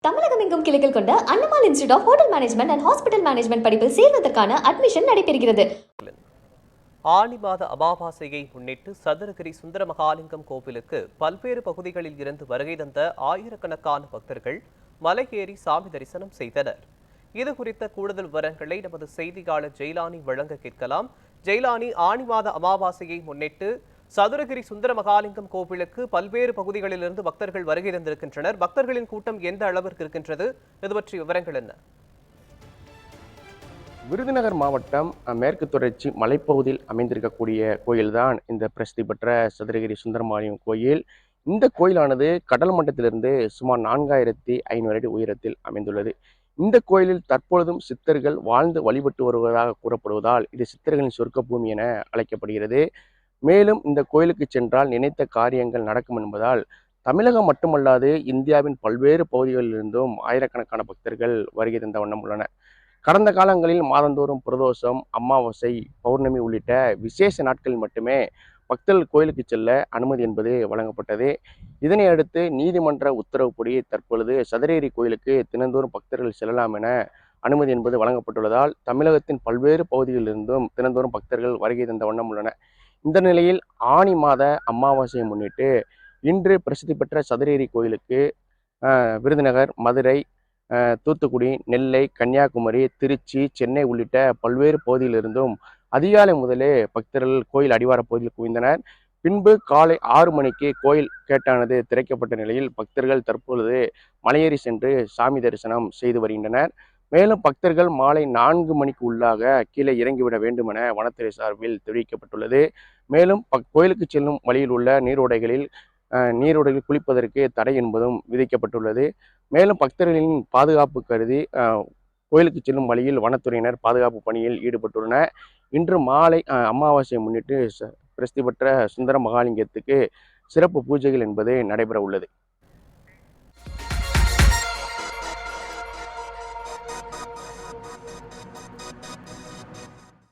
தமிழகம் எங்கும் கிளைகள் கொண்ட Annamal institute of hotel management and hospital management படிப்பில் சேர்வதற்கான அட்மிஷன் நடைபெறுகிறது. ஆனி மாத அமாவாசையை முன்னிட்டு சதுரகிரி சுந்தரமகாலிங்கம் கோவிலுக்கு பல்வேறு பகுதிகளில் இருந்து வருகை தந்த ஆயிரக்கணக்கான பக்தர்கள் மலையேறி சாமி தரிசனம் செய்தனர். இது குறித்த கூடுதல் விவரங்களை நமது செய்தியாளர் ஜெயலானி வழங்க கேட்கலாம். ஜெயலானி, ஆனி மாத அமாவாசையை முன்னிட்டு சதுரகிரி சுந்தரமகாலிங்கம் கோவிலுக்கு பல்வேறு பகுதிகளிலிருந்து பக்தர்கள் வருகை தந்திருக்கின்றனர். பக்தர்களின் கூட்டம் எந்த அளவிற்கு இருக்கின்றது? இது பற்றிய விவரங்கள் என்ன? விருதுநகர் மாவட்டம் மேற்கு தொடர்ச்சி மலைப்பகுதியில் அமைந்திருக்கக்கூடிய கோயில்தான் இந்த பிரசித்தி பெற்ற சதுரகிரி சுந்தரமகாலிங்கம் கோயில். இந்த கோயிலானது கடல் மட்டத்திலிருந்து சுமார் 4500 அடி உயரத்தில் அமைந்துள்ளது. இந்த கோயிலில் தற்பொழுதும் சித்தர்கள் வாழ்ந்து வழிபட்டு வருவதாக கூறப்படுவதால் இது சித்தர்களின் சொர்க்க பூமி என அழைக்கப்படுகிறது. மேலும் இந்த கோயிலுக்கு சென்றால் நினைத்த காரியங்கள் நடக்கும் என்பதால் தமிழகம் மட்டுமல்லாது இந்தியாவின் பல்வேறு பகுதிகளிலிருந்தும் ஆயிரக்கணக்கான பக்தர்கள் வருகை தந்த வண்ணம் உள்ளனர். கடந்த காலங்களில் மாதந்தோறும் பிரதோஷம், அமாவாசை, பௌர்ணமி உள்ளிட்ட விசேஷ நாட்களில் மட்டுமே பக்தர்கள் கோயிலுக்கு செல்ல அனுமதி என்பது வழங்கப்பட்டது. இதனை அடுத்து நீதிமன்ற உத்தரவுப்படி தற்பொழுது சதுரகிரி கோயிலுக்கு தினந்தோறும் பக்தர்கள் செல்லலாம் என அனுமதி என்பது வழங்கப்பட்டுள்ளதால் தமிழகத்தின் பல்வேறு பகுதிகளிலிருந்தும் தினந்தோறும் பக்தர்கள் வருகை தந்த வண்ணம் உள்ளனர். இந்த நிலையில் ஆனி மாத அமாவாசையை முன்னிட்டு இன்று பிரசித்தி பெற்ற சதுரகிரி கோயிலுக்கு விருதுநகர், மதுரை, தூத்துக்குடி, நெல்லை, கன்னியாகுமரி, திருச்சி, சென்னை உள்ளிட்ட பல்வேறு பகுதியிலிருந்தும் அதிகாலை முதலே பக்தர்கள் கோயில் அடிவார பகுதியில் குவிந்தனர். பின்பு காலை 6 மணிக்கு கோயில் கேட்டானது திறக்கப்பட்ட நிலையில் பக்தர்கள் தற்பொழுது மலையேறி சென்று சாமி தரிசனம் செய்து வருகின்றனர். மேலும் பக்தர்கள் மாலை 4 மணிக்கு உள்ளாக கீழே இறங்கிவிட வேண்டும் என வனத்துறை சார்பில் தெரிவிக்கப்பட்டுள்ளது. மேலும் கோயிலுக்கு செல்லும் வழியில் உள்ள நீரோடைகளில் குளிப்பதற்கு தடை என்பதும் விதிக்கப்பட்டுள்ளது. மேலும் பக்தர்களின் பாதுகாப்பு கருதி கோயிலுக்கு செல்லும் வழியில் வனத்துறையினர் பாதுகாப்பு பணியில் ஈடுபட்டுள்ளனர். இன்று மாலை அமாவாசையை முன்னிட்டு பிரசித்தி பெற்ற சுந்தர மகாலிங்கத்துக்கு சிறப்பு பூஜைகள் என்பது நடைபெற உள்ளது.